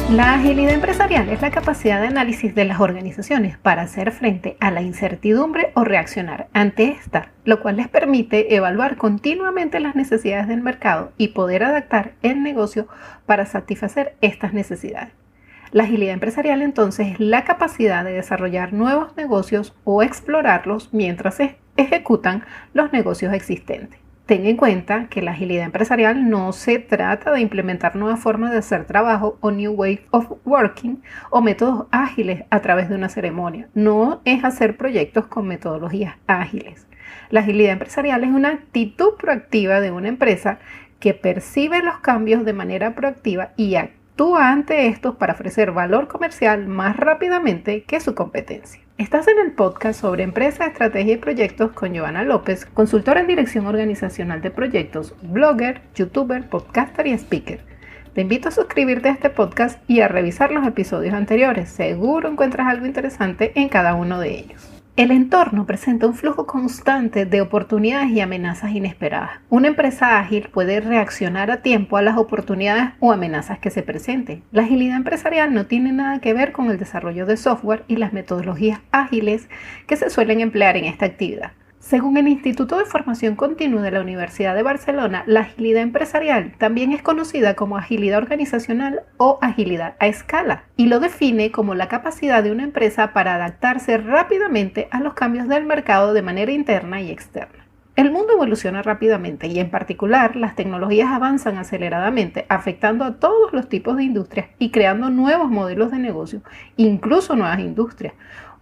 La agilidad empresarial es la capacidad de análisis de las organizaciones para hacer frente a la incertidumbre o reaccionar ante esta, lo cual les permite evaluar continuamente las necesidades del mercado y poder adaptar el negocio para satisfacer estas necesidades. La agilidad empresarial entonces es la capacidad de desarrollar nuevos negocios o explorarlos mientras se ejecutan los negocios existentes. Ten en cuenta que la agilidad empresarial no se trata de implementar nuevas formas de hacer trabajo o New Way of Working o métodos ágiles a través de una ceremonia. No es hacer proyectos con metodologías ágiles. La agilidad empresarial es una actitud proactiva de una empresa que percibe los cambios de manera proactiva y actúa ante estos para ofrecer valor comercial más rápidamente que su competencia. Estás en el podcast sobre empresa, estrategia y proyectos con Giovanna López, consultora en dirección organizacional de proyectos, blogger, youtuber, podcaster y speaker. Te invito a suscribirte a este podcast y a revisar los episodios anteriores. Seguro encuentras algo interesante en cada uno de ellos. El entorno presenta un flujo constante de oportunidades y amenazas inesperadas. Una empresa ágil puede reaccionar a tiempo a las oportunidades o amenazas que se presenten. La agilidad empresarial no tiene nada que ver con el desarrollo de software y las metodologías ágiles que se suelen emplear en esta actividad. Según el Instituto de Formación Continua de la Universidad de Barcelona, la agilidad empresarial también es conocida como agilidad organizacional o agilidad a escala y lo define como la capacidad de una empresa para adaptarse rápidamente a los cambios del mercado de manera interna y externa. El mundo evoluciona rápidamente y en particular las tecnologías avanzan aceleradamente, afectando a todos los tipos de industrias y creando nuevos modelos de negocio, incluso nuevas industrias.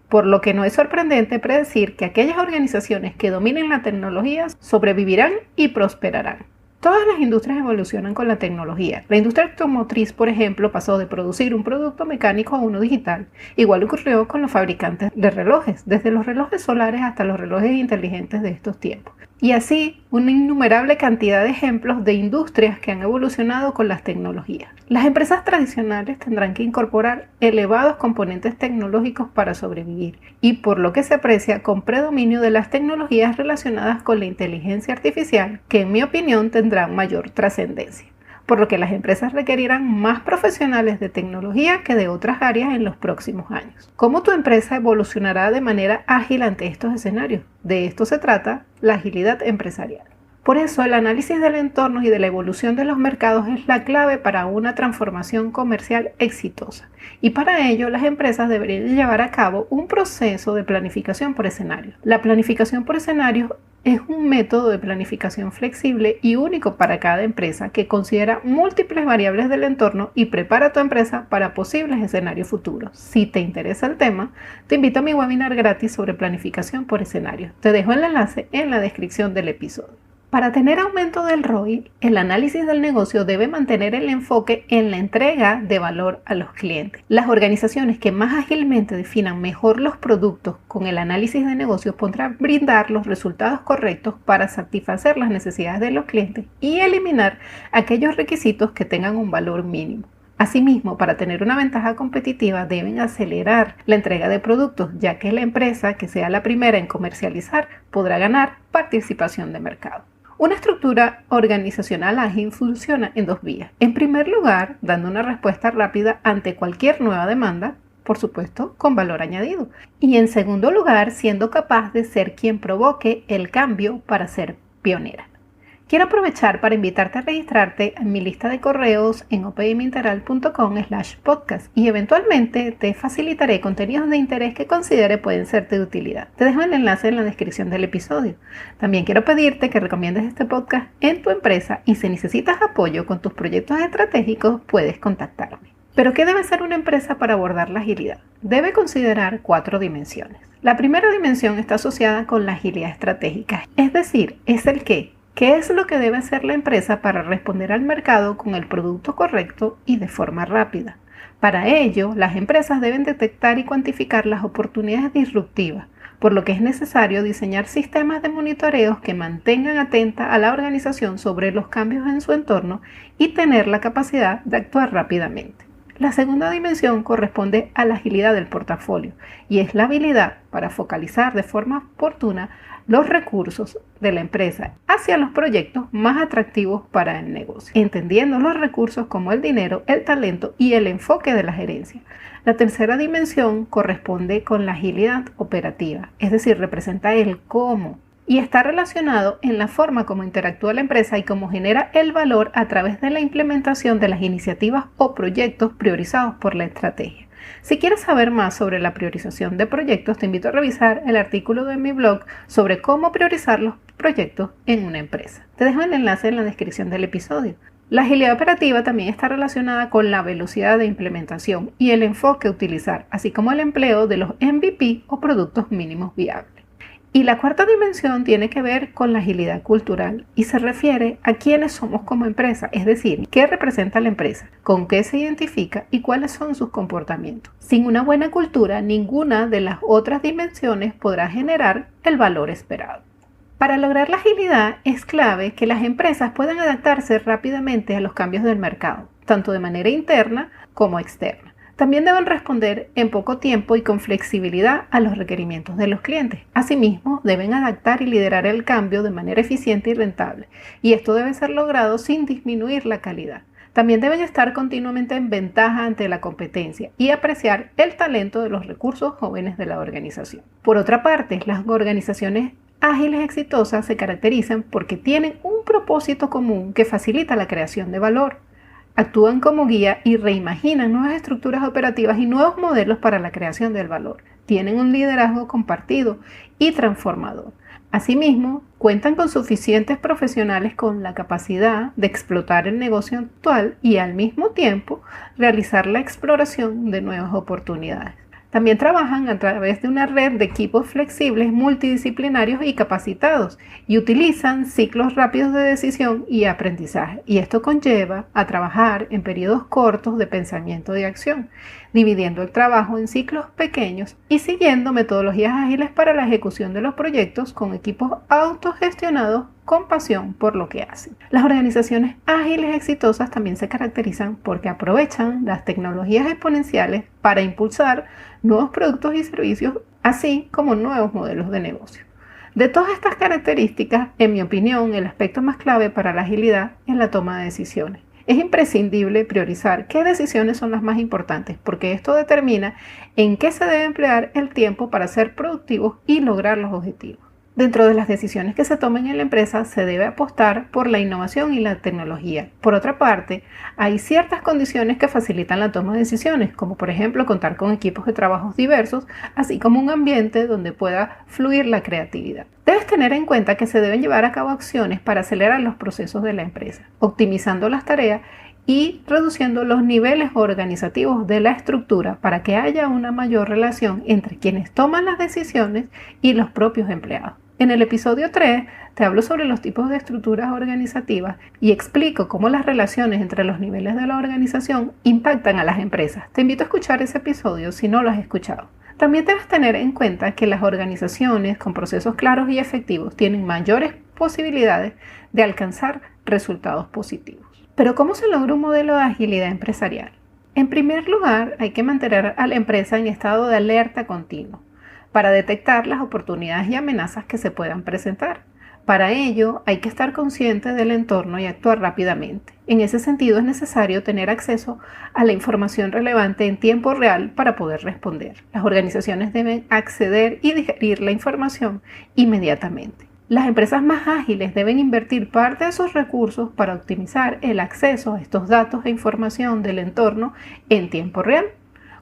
Por lo que no es sorprendente predecir que aquellas organizaciones que dominen la tecnología sobrevivirán y prosperarán. Todas las industrias evolucionan con la tecnología. La industria automotriz, por ejemplo, pasó de producir un producto mecánico a uno digital. Igual ocurrió con los fabricantes de relojes, desde los relojes solares hasta los relojes inteligentes de estos tiempos. Y así, una innumerable cantidad de ejemplos de industrias que han evolucionado con las tecnologías. Las empresas tradicionales tendrán que incorporar elevados componentes tecnológicos para sobrevivir y por lo que se aprecia con predominio de las tecnologías relacionadas con la inteligencia artificial, que en mi opinión tendrán mayor trascendencia. Por lo que las empresas requerirán más profesionales de tecnología que de otras áreas en los próximos años. ¿Cómo tu empresa evolucionará de manera ágil ante estos escenarios? De esto se trata la agilidad empresarial. Por eso, el análisis del entorno y de la evolución de los mercados es la clave para una transformación comercial exitosa. Y para ello, las empresas deberían llevar a cabo un proceso de planificación por escenario. La planificación por escenario es un método de planificación flexible y único para cada empresa que considera múltiples variables del entorno y prepara a tu empresa para posibles escenarios futuros. Si te interesa el tema, te invito a mi webinar gratis sobre planificación por escenario. Te dejo el enlace en la descripción del episodio. Para tener aumento del ROI, el análisis del negocio debe mantener el enfoque en la entrega de valor a los clientes. Las organizaciones que más ágilmente definan mejor los productos con el análisis de negocios podrán brindar los resultados correctos para satisfacer las necesidades de los clientes y eliminar aquellos requisitos que tengan un valor mínimo. Asimismo, para tener una ventaja competitiva deben acelerar la entrega de productos, ya que la empresa que sea la primera en comercializar podrá ganar participación de mercado. Una estructura organizacional ágil funciona en dos vías. En primer lugar, dando una respuesta rápida ante cualquier nueva demanda, por supuesto, con valor añadido. Y en segundo lugar, siendo capaz de ser quien provoque el cambio para ser pionera. Quiero aprovechar para invitarte a registrarte en mi lista de correos en opminteral.com/podcast y eventualmente te facilitaré contenidos de interés que considere pueden serte de utilidad. Te dejo el enlace en la descripción del episodio. También quiero pedirte que recomiendes este podcast en tu empresa y si necesitas apoyo con tus proyectos estratégicos puedes contactarme. ¿Pero qué debe hacer una empresa para abordar la agilidad? Debe considerar 4 dimensiones. La primera dimensión está asociada con la agilidad estratégica, es decir, es el qué. ¿Qué es lo que debe hacer la empresa para responder al mercado con el producto correcto y de forma rápida? Para ello, las empresas deben detectar y cuantificar las oportunidades disruptivas, por lo que es necesario diseñar sistemas de monitoreos que mantengan atenta a la organización sobre los cambios en su entorno y tener la capacidad de actuar rápidamente. La segunda dimensión corresponde a la agilidad del portafolio y es la habilidad para focalizar de forma oportuna los recursos de la empresa hacia los proyectos más atractivos para el negocio, entendiendo los recursos como el dinero, el talento y el enfoque de la gerencia. La tercera dimensión corresponde con la agilidad operativa, es decir, representa el cómo y está relacionado en la forma como interactúa la empresa y cómo genera el valor a través de la implementación de las iniciativas o proyectos priorizados por la estrategia. Si quieres saber más sobre la priorización de proyectos, te invito a revisar el artículo de mi blog sobre cómo priorizar los proyectos en una empresa. Te dejo el enlace en la descripción del episodio. La agilidad operativa también está relacionada con la velocidad de implementación y el enfoque a utilizar, así como el empleo de los MVP o productos mínimos viables. Y la cuarta dimensión tiene que ver con la agilidad cultural y se refiere a quiénes somos como empresa, es decir, qué representa la empresa, con qué se identifica y cuáles son sus comportamientos. Sin una buena cultura, ninguna de las otras dimensiones podrá generar el valor esperado. Para lograr la agilidad es clave que las empresas puedan adaptarse rápidamente a los cambios del mercado, tanto de manera interna como externa. También deben responder en poco tiempo y con flexibilidad a los requerimientos de los clientes. Asimismo, deben adaptar y liderar el cambio de manera eficiente y rentable, y esto debe ser logrado sin disminuir la calidad. También deben estar continuamente en ventaja ante la competencia y apreciar el talento de los recursos jóvenes de la organización. Por otra parte, las organizaciones ágiles exitosas se caracterizan porque tienen un propósito común que facilita la creación de valor. Actúan como guía y reimaginan nuevas estructuras operativas y nuevos modelos para la creación del valor. Tienen un liderazgo compartido y transformador. Asimismo, cuentan con suficientes profesionales con la capacidad de explotar el negocio actual y al mismo tiempo realizar la exploración de nuevas oportunidades. También trabajan a través de una red de equipos flexibles, multidisciplinarios y capacitados y utilizan ciclos rápidos de decisión y aprendizaje. Y esto conlleva a trabajar en periodos cortos de pensamiento y acción, dividiendo el trabajo en ciclos pequeños y siguiendo metodologías ágiles para la ejecución de los proyectos con equipos autogestionados con pasión por lo que hacen. Las organizaciones ágiles exitosas también se caracterizan porque aprovechan las tecnologías exponenciales para impulsar nuevos productos y servicios, así como nuevos modelos de negocio. De todas estas características, en mi opinión, el aspecto más clave para la agilidad es la toma de decisiones. Es imprescindible priorizar qué decisiones son las más importantes, porque esto determina en qué se debe emplear el tiempo para ser productivos y lograr los objetivos. Dentro de las decisiones que se tomen en la empresa se debe apostar por la innovación y la tecnología. Por otra parte, hay ciertas condiciones que facilitan la toma de decisiones, como por ejemplo contar con equipos de trabajos diversos, así como un ambiente donde pueda fluir la creatividad. Debes tener en cuenta que se deben llevar a cabo acciones para acelerar los procesos de la empresa, optimizando las tareas y reduciendo los niveles organizativos de la estructura para que haya una mayor relación entre quienes toman las decisiones y los propios empleados. En el episodio 3 te hablo sobre los tipos de estructuras organizativas y explico cómo las relaciones entre los niveles de la organización impactan a las empresas. Te invito a escuchar ese episodio si no lo has escuchado. También debes tener en cuenta que las organizaciones con procesos claros y efectivos tienen mayores posibilidades de alcanzar resultados positivos. Pero ¿cómo se logra un modelo de agilidad empresarial? En primer lugar, hay que mantener a la empresa en estado de alerta continuo para detectar las oportunidades y amenazas que se puedan presentar. Para ello, hay que estar consciente del entorno y actuar rápidamente. En ese sentido, es necesario tener acceso a la información relevante en tiempo real para poder responder. Las organizaciones deben acceder y digerir la información inmediatamente. Las empresas más ágiles deben invertir parte de sus recursos para optimizar el acceso a estos datos e información del entorno en tiempo real.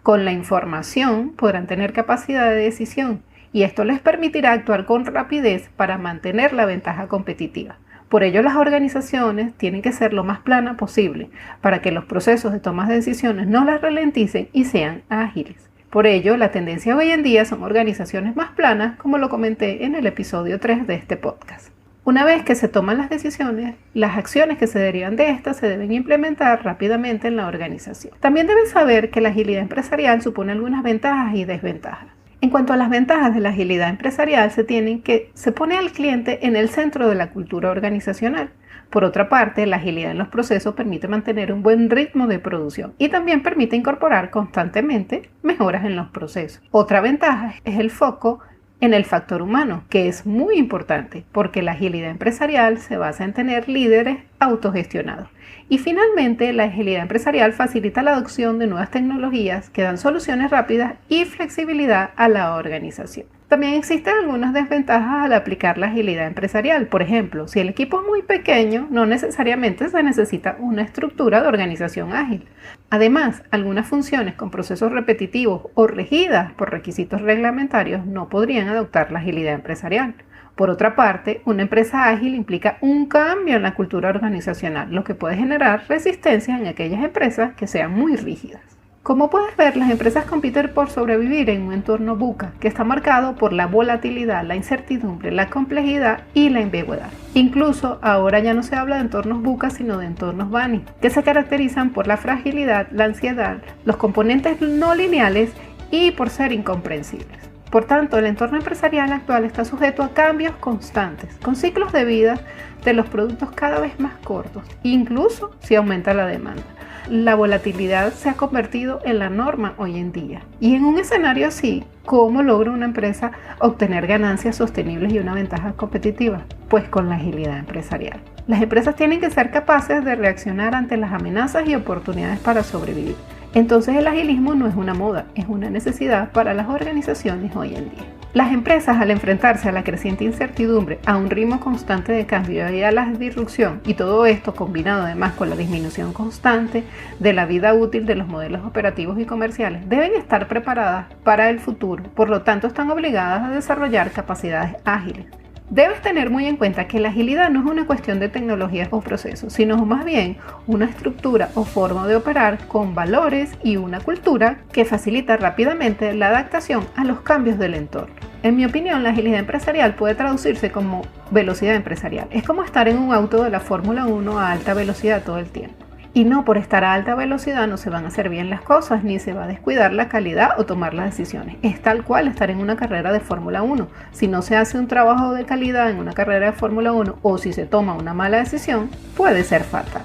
Con la información podrán tener capacidad de decisión y esto les permitirá actuar con rapidez para mantener la ventaja competitiva. Por ello, las organizaciones tienen que ser lo más planas posible para que los procesos de toma de decisiones no las ralenticen y sean ágiles. Por ello, la tendencia hoy en día son organizaciones más planas, como lo comenté en el episodio 3 de este podcast. Una vez que se toman las decisiones, las acciones que se derivan de estas se deben implementar rápidamente en la organización. También deben saber que la agilidad empresarial supone algunas ventajas y desventajas. En cuanto a las ventajas de la agilidad empresarial, se pone al cliente en el centro de la cultura organizacional. Por otra parte, la agilidad en los procesos permite mantener un buen ritmo de producción y también permite incorporar constantemente mejoras en los procesos. Otra ventaja es el foco en el factor humano, que es muy importante porque la agilidad empresarial se basa en tener líderes autogestionados. Y finalmente, la agilidad empresarial facilita la adopción de nuevas tecnologías que dan soluciones rápidas y flexibilidad a la organización. También existen algunas desventajas al aplicar la agilidad empresarial. Por ejemplo, si el equipo es muy pequeño, no necesariamente se necesita una estructura de organización ágil. Además, algunas funciones con procesos repetitivos o regidas por requisitos reglamentarios no podrían adoptar la agilidad empresarial. Por otra parte, una empresa ágil implica un cambio en la cultura organizacional, lo que puede generar resistencia en aquellas empresas que sean muy rígidas. Como puedes ver, las empresas compiten por sobrevivir en un entorno VUCA que está marcado por la volatilidad, la incertidumbre, la complejidad y la ambigüedad. Incluso ahora ya no se habla de entornos VUCA sino de entornos BANI, que se caracterizan por la fragilidad, la ansiedad, los componentes no lineales y por ser incomprensibles. Por tanto, el entorno empresarial actual está sujeto a cambios constantes, con ciclos de vida de los productos cada vez más cortos, incluso si aumenta la demanda. La volatilidad se ha convertido en la norma hoy en día. Y en un escenario así, ¿cómo logra una empresa obtener ganancias sostenibles y una ventaja competitiva? Pues con la agilidad empresarial. Las empresas tienen que ser capaces de reaccionar ante las amenazas y oportunidades para sobrevivir. Entonces el agilismo no es una moda, es una necesidad para las organizaciones hoy en día. Las empresas, al enfrentarse a la creciente incertidumbre, a un ritmo constante de cambio y a la disrupción, y todo esto combinado además con la disminución constante de la vida útil de los modelos operativos y comerciales, deben estar preparadas para el futuro. Por lo tanto, están obligadas a desarrollar capacidades ágiles. Debes tener muy en cuenta que la agilidad no es una cuestión de tecnologías o procesos, sino más bien una estructura o forma de operar con valores y una cultura que facilita rápidamente la adaptación a los cambios del entorno. En mi opinión, la agilidad empresarial puede traducirse como velocidad empresarial. Es como estar en un auto de la Fórmula 1 a alta velocidad todo el tiempo. Y no por estar a alta velocidad no se van a hacer bien las cosas, ni se va a descuidar la calidad o tomar las decisiones. Es tal cual estar en una carrera de Fórmula 1. Si no se hace un trabajo de calidad en una carrera de Fórmula 1 o si se toma una mala decisión, puede ser fatal.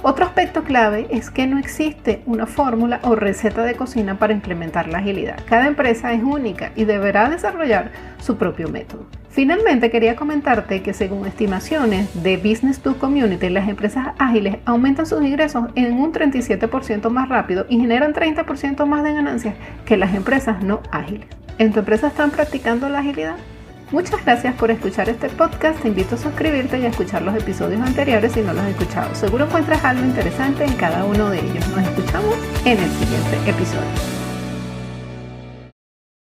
Otro aspecto clave es que no existe una fórmula o receta de cocina para implementar la agilidad. Cada empresa es única y deberá desarrollar su propio método. Finalmente, quería comentarte que según estimaciones de Business to Community, las empresas ágiles aumentan sus ingresos en un 37% más rápido y generan 30% más de ganancias que las empresas no ágiles. ¿En tu empresa están practicando la agilidad? Muchas gracias por escuchar este podcast. Te invito a suscribirte y a escuchar los episodios anteriores si no los has escuchado. Seguro encuentras algo interesante en cada uno de ellos. Nos escuchamos en el siguiente episodio.